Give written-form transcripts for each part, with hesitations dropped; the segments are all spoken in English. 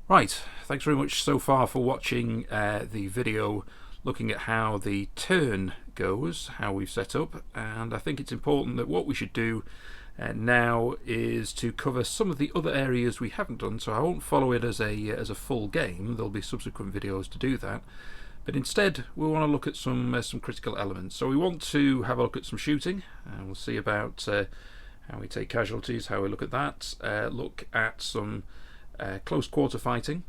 Right, thanks very much so far for watching the video looking at how the turn goes, how we've set up, and I think it's important that what we should do now is to cover some of the other areas we haven't done. So I won't follow it as a full game. There'll be subsequent videos to do that, but instead we want to look at some critical elements. So we want to have a look at some shooting, and we'll see about how we take casualties, how we look at that, look at some close quarter fighting.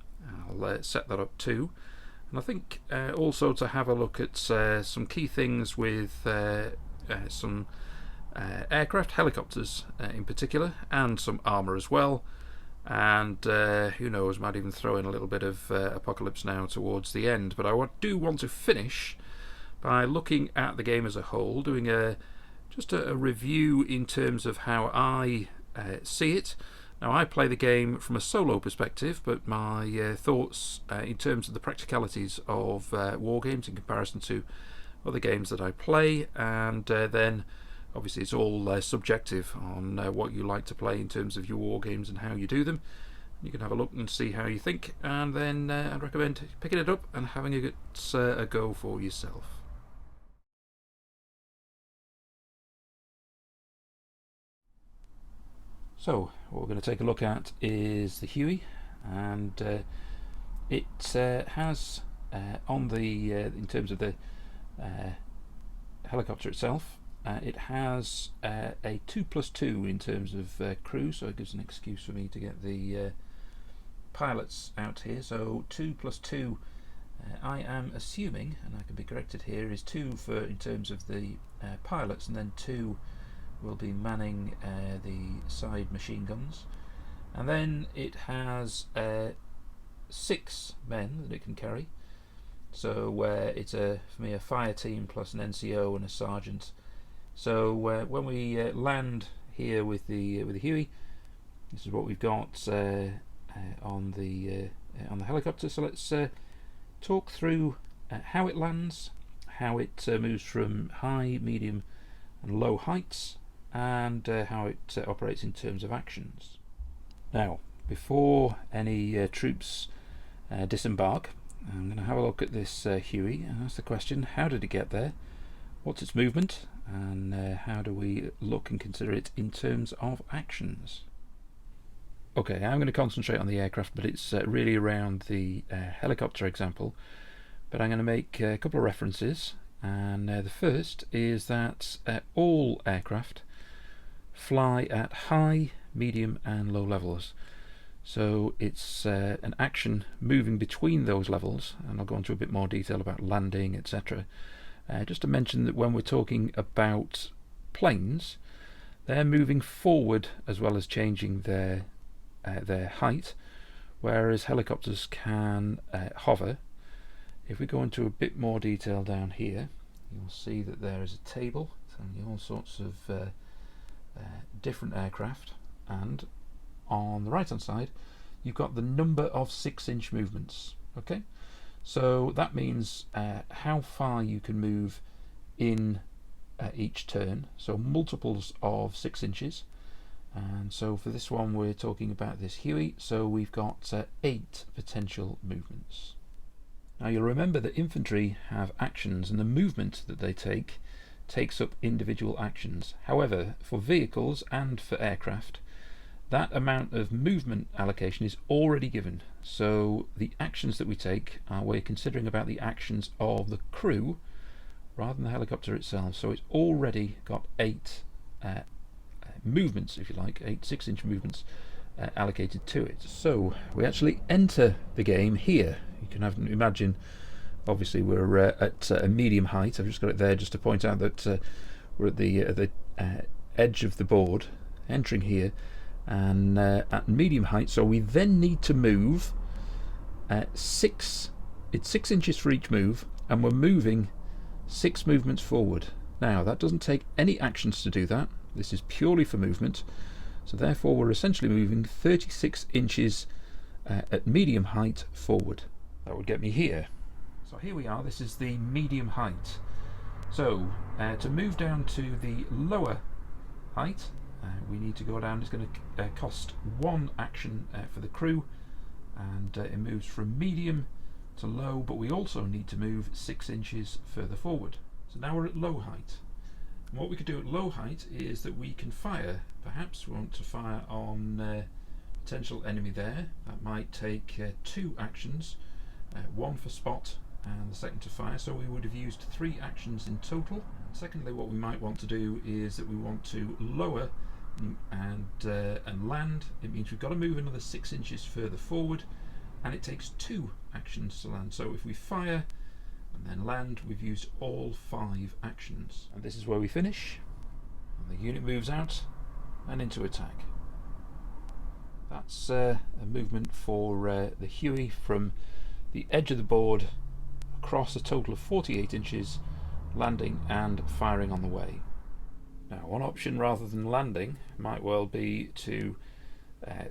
I'll set that up too, and I think also to have a look at some key things with some aircraft, helicopters in particular, and some armour as well, and who knows, might even throw in a little bit of Apocalypse Now towards the end. But I do want to finish by looking at the game as a whole, doing just a review in terms of how I see it. Now, I play the game from a solo perspective, but my thoughts in terms of the practicalities of war games in comparison to other games that I play, and then obviously it's all subjective on what you like to play in terms of your war games and how you do them. You can have a look and see how you think, and then I'd recommend picking it up and having a go for yourself. So what we're going to take a look at is the Huey, and it has on the in terms of the helicopter itself, it has a 2+2 in terms of crew, so it gives an excuse for me to get the pilots out here. So 2+2, I am assuming, and I can be corrected here, is 2 for in terms of the pilots, and then 2 will be manning the side machine guns, and then it has 6 men that it can carry. So it's for me a fire team plus an NCO and a sergeant. So when we land here with the Huey, this is what we've got on the helicopter. So let's talk through how it lands, how it moves from high, medium, and low heights, and how it operates in terms of actions. Now, before any troops disembark, I'm going to have a look at this Huey and ask the question: how did it get there? What's its movement? And how do we look and consider it in terms of actions? Okay, I'm going to concentrate on the aircraft, but it's really around the helicopter example. But I'm going to make a couple of references, and the first is that all aircraft fly at high, medium, and low levels. So it's an action moving between those levels, and I'll go into a bit more detail about landing, etc. Just to mention that when we're talking about planes, they're moving forward as well as changing their height, whereas helicopters can hover. If we go into a bit more detail down here, you'll see that there is a table telling you all sorts of different aircraft, and on the right hand side you've got the number of 6-inch movements. Okay, so that means how far you can move in each turn, so multiples of 6 inches. And so for this one we're talking about this Huey, so we've got 8 potential movements. Now you'll remember that infantry have actions, and the movement that they takes up individual actions. However, for vehicles and for aircraft, that amount of movement allocation is already given. So the actions that we take we're considering about the actions of the crew rather than the helicopter itself. So it's already got 8 movements, if you like, 8 6-inch movements allocated to it. So we actually enter the game here. You can imagine, obviously we're at a medium height. I've just got it there just to point out that we're at the edge of the board, entering here, and at medium height. So we then need to move 6. It's 6 inches for each move, and we're moving 6 movements forward. Now that doesn't take any actions to do that. This is purely for movement. So therefore we're essentially moving 36 inches at medium height forward. That would get me here. So here we are, this is the medium height. So to move down to the lower height, we need to go down. It's going to cost 1 action for the crew, and it moves from medium to low, but we also need to move 6 inches further forward. So now we're at low height. And what we could do at low height is that we can fire. Perhaps we want to fire on potential enemy there. That might take 2 actions, one for spot and the second to fire, so we would have used 3 actions in total. And secondly, what we might want to do is that we want to lower and land. It means we've got to move another 6 inches further forward, and it takes 2 actions to land. So if we fire and then land, we've used all 5 actions. And this is where we finish. And the unit moves out and into attack. That's a movement for the Huey from the edge of the board across a total of 48 inches, landing and firing on the way. Now, one option rather than landing might well be to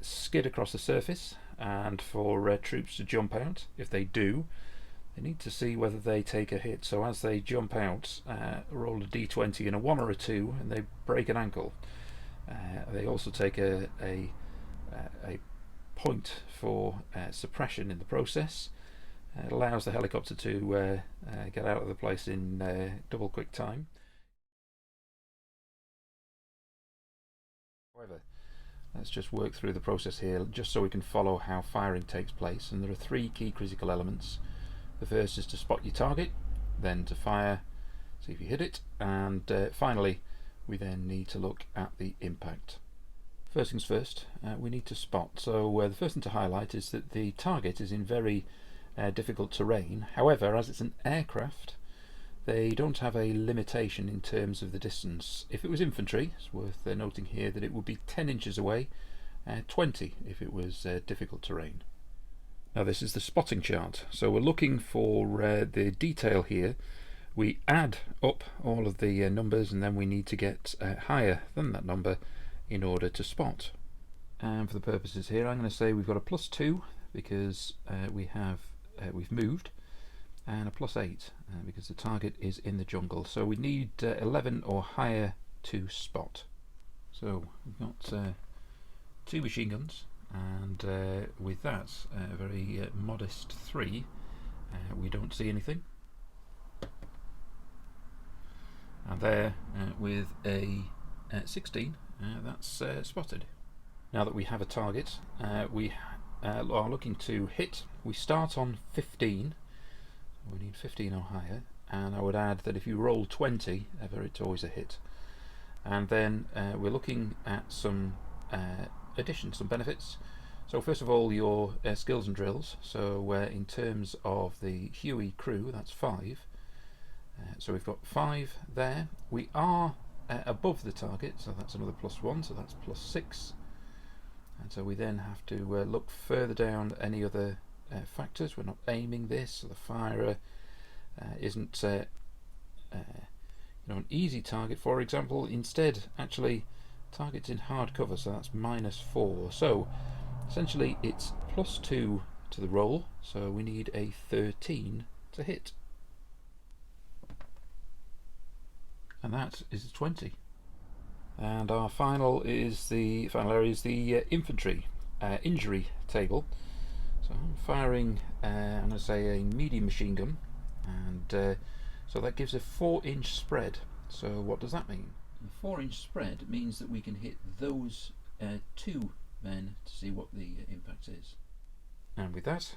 skid across the surface and for troops to jump out. If they do, they need to see whether they take a hit. So as they jump out, roll a d20 and a 1 or a 2 and they break an ankle. They also take a point for suppression in the process. It allows the helicopter to get out of the place in double quick time. However, let's just work through the process here just so we can follow how firing takes place. And there are 3 key critical elements. The first is to spot your target, then to fire, see if you hit it, and finally we then need to look at the impact. First things first, we need to spot. So the first thing to highlight is that the target is in very difficult terrain. However, as it's an aircraft, they don't have a limitation in terms of the distance. If it was infantry, it's worth noting here that it would be 10 inches away, 20 if it was difficult terrain. Now this is the spotting chart, so we're looking for the detail here. We add up all of the numbers and then we need to get higher than that number in order to spot. And for the purposes here, I'm going to say we've got a +2 because we've moved, and a +8 because the target is in the jungle. So we need 11 or higher to spot. So we've got 2 machine guns, and with that very modest 3, we don't see anything. And there with a 16, that's spotted. Now that we have a target, we are looking to hit. We start on 15. We need 15 or higher, and I would add that if you roll 20, it's always a hit. And then we're looking at some additions, some benefits. So first of all, your skills and drills. So in terms of the Huey crew, that's 5. So we've got 5 there. We are above the target, so that's another +1, so that's +6. And so we then have to look further down at any other factors. We're not aiming this, so the firer isn't an easy target. For example, instead, actually, target's in hard cover, so that's -4. So essentially, it's +2 to the roll, so we need a 13 to hit, and that is a 20. And our final area is the infantry injury table. So I'm firing, I'm going to say a medium machine gun, and so that gives a 4-inch spread. So what does that mean? A 4-inch spread means that we can hit those 2 men to see what the impact is. And with that,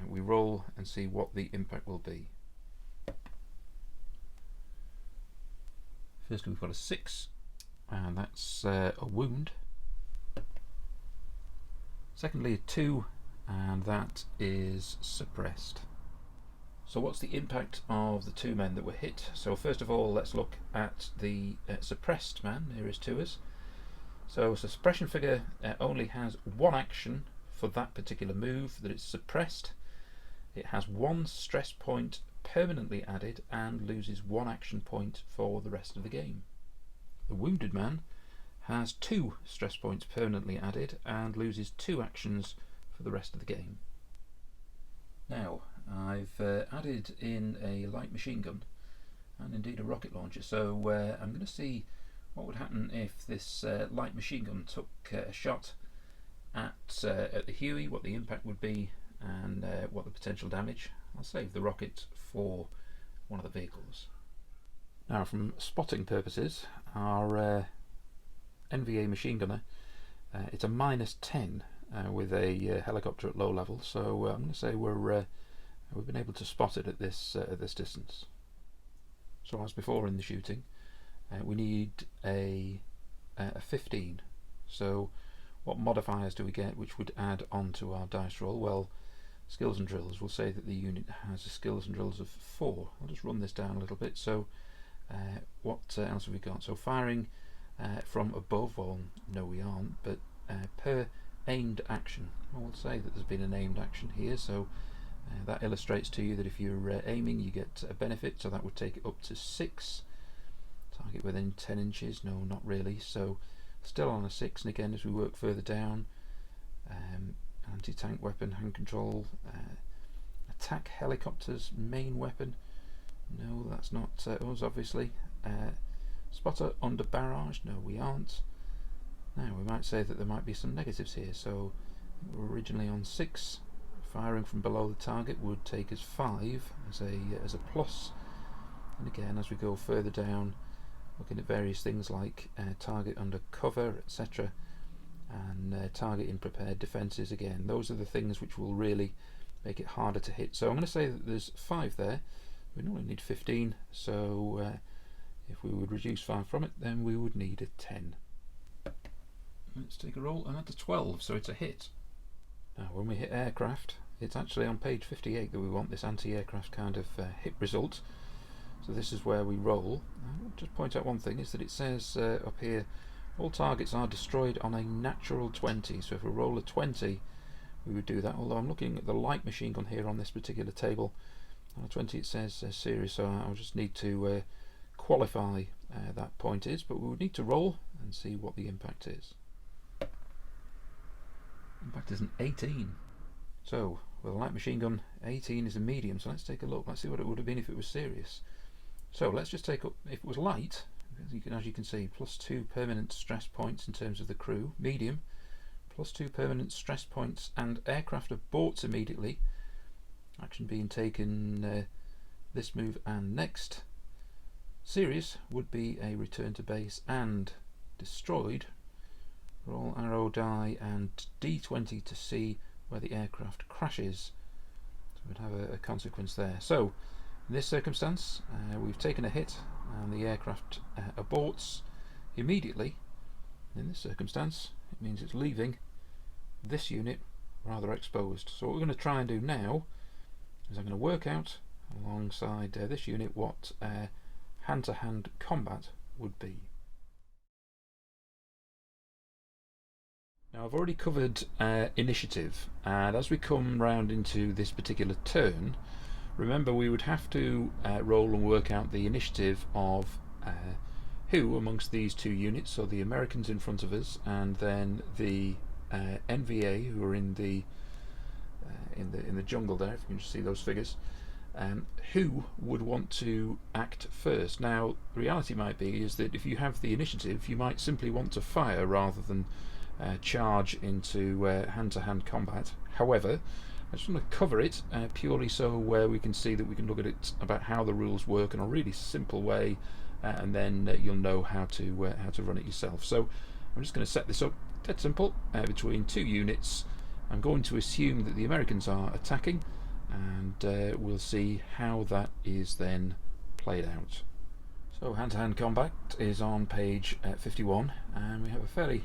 we roll and see what the impact will be. Firstly, we've got a 6. And that's a wound. Secondly, a 2, and that is suppressed. So what's the impact of the 2 men that were hit? So first of all, let's look at the suppressed man nearest to us. So suppression figure only has 1 action for that particular move that it's suppressed. It has 1 stress point permanently added and loses 1 action point for the rest of the game. The wounded man has 2 stress points permanently added and loses 2 actions for the rest of the game. Now, I've added in a light machine gun and indeed a rocket launcher, so I'm going to see what would happen if this light machine gun took a shot at the Huey, what the impact would be and what the potential damage. I'll save the rocket for one of the vehicles. Now, from spotting purposes, our NVA machine gunner, it's a -10 with a helicopter at low level, so I'm going to say we've been able to spot it at this distance. So as before in the shooting, we need a 15. So what modifiers do we get which would add on to our dice roll? Well, skills and drills will say that the unit has a skills and drills of 4. I'll just run this down a little bit. So what else have we got? So firing from above, well, no we aren't, but per aimed action. I will say that there's been an aimed action here, so that illustrates to you that if you're aiming you get a benefit, so that would take it up to 6. Target within 10 inches, no, not really, so still on a 6. And again, as we work further down, anti-tank weapon, hand control, attack helicopters, main weapon, no, that's not us obviously. Spotter under barrage, no we aren't. Now we might say that there might be some negatives here, so we're originally on 6. Firing from below the target would take us 5 as a plus. And again, as we go further down, looking at various things like target under cover, etc., and target in prepared defences, again, those are the things which will really make it harder to hit. So I'm going to say that there's 5 there. We normally need 15, so if we would reduce 5 from it, then we would need a 10. Let's take a roll, and that's a 12, so it's a hit. Now when we hit aircraft, it's actually on page 58 that we want this anti-aircraft kind of hit result. So this is where we roll. I'll just point out one thing, is that it says up here, all targets are destroyed on a natural 20. So if we roll a 20, we would do that, although I'm looking at the light machine gun here on this particular table. On a 20 it says series, so I'll just need to qualify that point is, but we would need to roll and see what the impact is. Impact is an 18. So with a light machine gun, 18 is a medium, so let's take a look. Let's see what it would have been if it was serious. So let's just take up, if it was light, as you can see, +2 permanent stress points in terms of the crew. Medium, +2 permanent stress points, and aircraft aborts immediately. Action being taken this move and next. Serious would be a return to base and destroyed. Roll arrow die and D20 to see where the aircraft crashes. So we'd have a consequence there. So in this circumstance, we've taken a hit and the aircraft aborts immediately. In this circumstance, it means it's leaving this unit rather exposed. So what we're going to try and do now is I'm going to work out alongside this unit what hand-to-hand combat would be. Now I've already covered initiative, and as we come round into this particular turn, remember we would have to roll and work out the initiative of who amongst these two units, so the Americans in front of us and then the NVA who are in the jungle there, if you can just see those figures, who would want to act first. Now the reality might be is that if you have the initiative, you might simply want to fire rather than charge into hand-to-hand combat. However, I just want to cover it purely so we can see that we can look at it about how the rules work in a really simple way, and then you'll know how to run it yourself. So I'm just going to set this up dead simple between two units. I'm going to assume that the Americans are attacking, and we'll see how that is then played out. So hand-to-hand combat is on page 51, and we have a fairly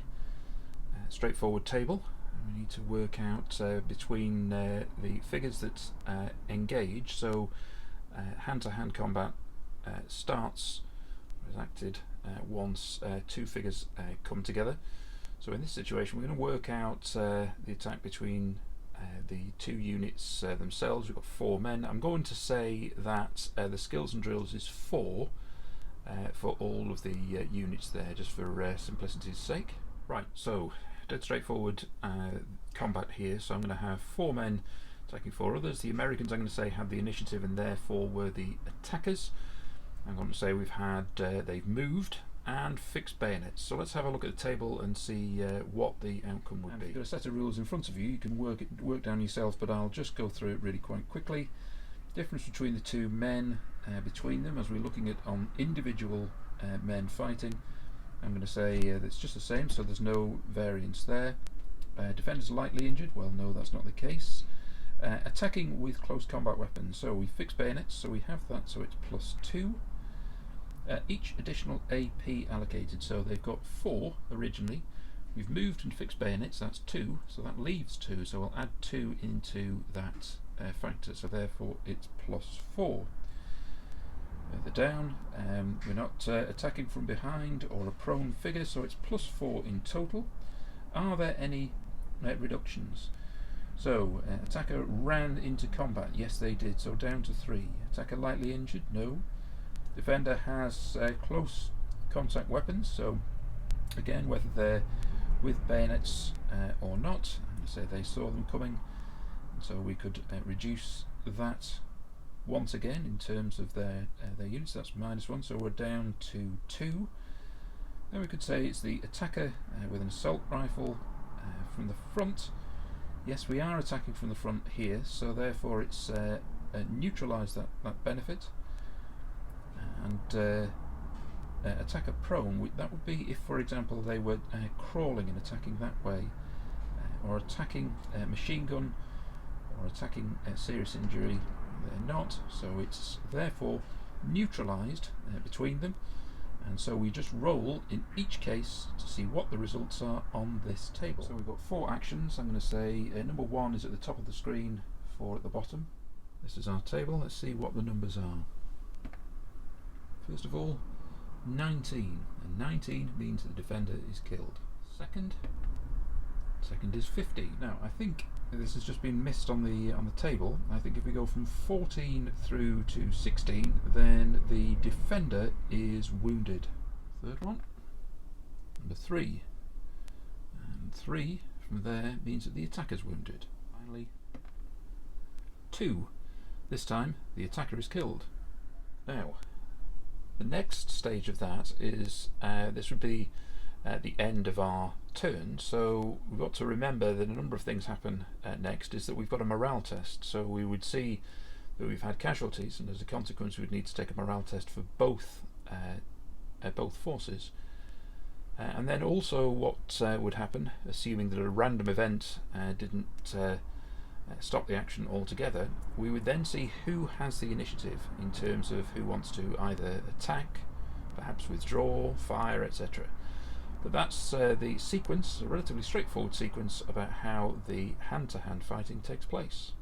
straightforward table. We need to work out between the figures that engage. So hand-to-hand combat starts or is acted once two figures come together. So in this situation we're going to work out the attack between the two units themselves. We've got 4 men. I'm going to say that the skills and drills is 4 for all of the units there, just for simplicity's sake. Right, so dead straightforward combat here. So I'm going to have 4 men attacking 4 others. The Americans, I'm going to say, had the initiative and therefore were the attackers. I'm going to say we've had they've moved, and fixed bayonets. So let's have a look at the table and see what the outcome would be. If you've got a set of rules in front of you, you can work down yourself, but I'll just go through it really quite quickly. Difference between the two men, between them, as we're looking at on individual men fighting, I'm going to say that's just the same, so there's no variance there. Defenders lightly injured, well no, that's not the case. Attacking with close combat weapons, so we fix bayonets, so we have that, so it's +2. Each additional AP allocated, so they've got 4 originally. We've moved and fixed bayonets, that's 2, so that leaves 2, so we'll add 2 into that factor, so therefore it's +4. Further down, we're not attacking from behind or a prone figure, so it's +4 in total. Are there any reductions? So, attacker ran into combat, yes they did, so down to 3. Attacker lightly injured, no. Defender has close contact weapons, so again, whether they're with bayonets or not, I'm going to say they saw them coming, and so we could reduce that once again in terms of their units. That's -1, so we're down to 2. Then we could say it's the attacker with an assault rifle from the front. Yes, we are attacking from the front here, so therefore it's neutralised that benefit. And attacker prone, that would be if, for example, they were crawling and attacking that way, or attacking machine gun, or attacking serious injury. They're not, so it's therefore neutralised between them, and so we just roll in each case to see what the results are on this table. So we've got 4 actions. I'm going to say number 1 is at the top of the screen, 4 at the bottom. This is our table. Let's see what the numbers are. First of all, 19, and 19 means the defender is killed. Second is 50. Now I think this has just been missed on the table. I think if we go from 14 through to 16, then the defender is wounded. Third one, number 3, and 3 from there means that the attacker's wounded. Finally, 2. This time the attacker is killed. Now, the next stage of that is this would be at the end of our turn, so we've got to remember that a number of things happen next. Is that we've got a morale test, so we would see that we've had casualties, and as a consequence we'd need to take a morale test for both forces. And then also what would happen, assuming that a random event didn't stop the action altogether, we would then see who has the initiative in terms of who wants to either attack, perhaps withdraw, fire, etc. But that's the sequence, a relatively straightforward sequence about how the hand-to-hand fighting takes place.